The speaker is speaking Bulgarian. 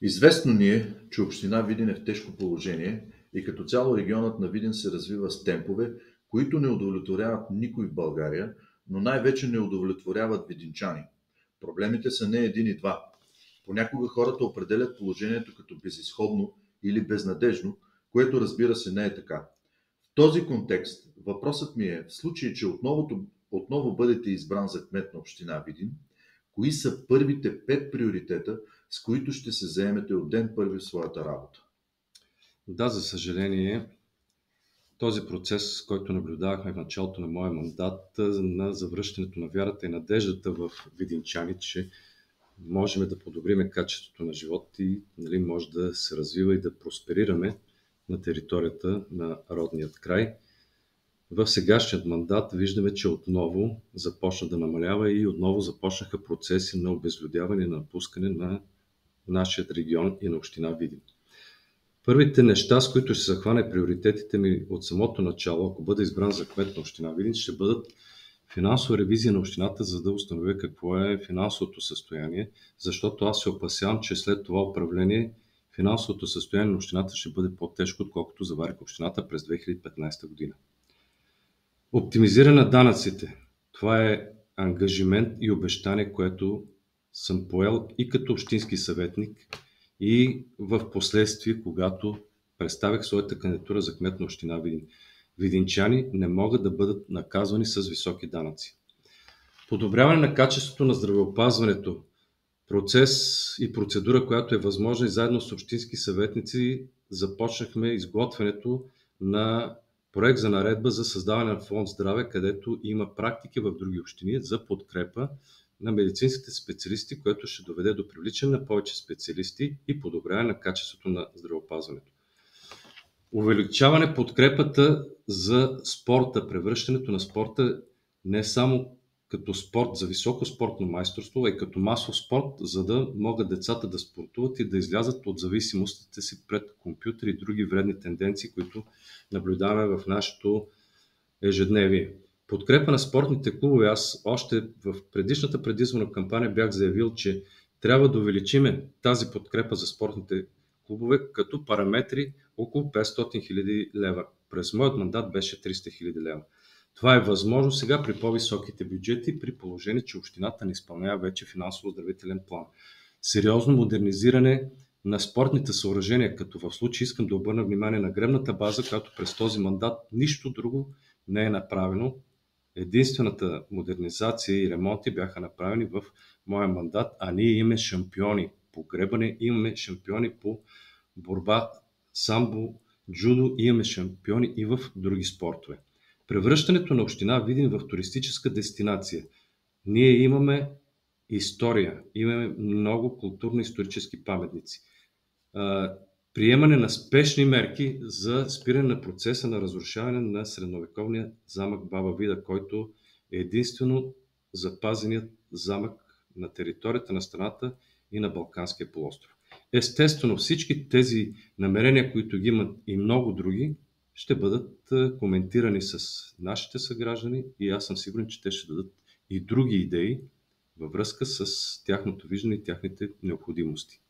Известно ни е, че община Видин е в тежко положение и като цяло регионът на Видин се развива с темпове, които не удовлетворяват никой в България, но най-вече не удовлетворяват видинчани. Проблемите са не един и два. Понякога хората определят положението като безизходно или безнадежно, което разбира се не е така. В този контекст въпросът ми е, в случай, че отново бъдете избран за кмет на община Видин, кои са първите 5 приоритета, с които ще се заемете от ден първи в своята работа? Да, за съжаление, този процес, който наблюдавахме в началото на моя мандат, на завръщането на вярата и надеждата в видинчани, че можем да подобриме качеството на живот и може да се развива и да просперираме на територията на родният край. В сегашният мандат виждаме, че отново започна да намалява и отново започнаха процеси на обезлюдяване и на напускане на нашия регион и на община Видин. Първите неща, с които ще се захване приоритетите ми от самото начало, ако бъда избран за кмет на община Видин, ще бъдат финансова ревизия на общината, за да установя какво е финансовото състояние, защото аз се опасявам, че след това управление финансовото състояние на общината ще бъде по-тежко, отколкото заварих общината през 2015 година. Оптимизиране на данъците. Това е ангажимент и обещание, което съм поел и като общински съветник, и в последствие, когато представях своята кандидатура за кмет на община Видин. Видинчани не могат да бъдат наказвани с високи данъци. Подобряване на качеството на здравеопазването. Процес и процедура, която е възможна, и заедно с общински съветници започнахме изготвянето на проект за наредба за създаване на фонд здраве, където има практики в други общини за подкрепа на медицинските специалисти, което ще доведе до привличане на повече специалисти и подобряване на качеството на здравеопазването. Увеличаване подкрепата за спорта, превръщането на спорта не само като спорт за високо спортно майсторство, а и като масов спорт, за да могат децата да спортуват и да излязат от зависимостите си пред компютри и други вредни тенденции, които наблюдаваме в нашето ежедневие. Подкрепа на спортните клубове. Аз още в предишната предизборна кампания бях заявил, че трябва да увеличиме тази подкрепа за спортните клубове като параметри около 500 хиляди лева. През моят мандат беше 300 хиляди лева. Това е възможно сега при по-високите бюджети, при положение, че общината не изпълнява вече финансово-оздравителен план. Сериозно модернизиране на спортните съоръжения, като в случай искам да обърна внимание на гребната база, която през този мандат нищо друго не е направено. Единствената модернизация и ремонти бяха направени в моя мандат, а ние имаме шампиони по гребане, имаме шампиони по борба, самбо, джудо, имаме шампиони и в други спортове. Превръщането на община Видин в туристическа дестинация. Ние имаме история, имаме много културно-исторически паметници. Приемане на спешни мерки за спиране на процеса на разрушаване на средновековния замък Баба Вида, който е единствено запазеният замък на територията на страната и на Балканския полуостров. Естествено, всички тези намерения, които ги имат и много други, ще бъдат коментирани с нашите съграждани и аз съм сигурен, че те ще дадат и други идеи във връзка с тяхното виждане и тяхните необходимости.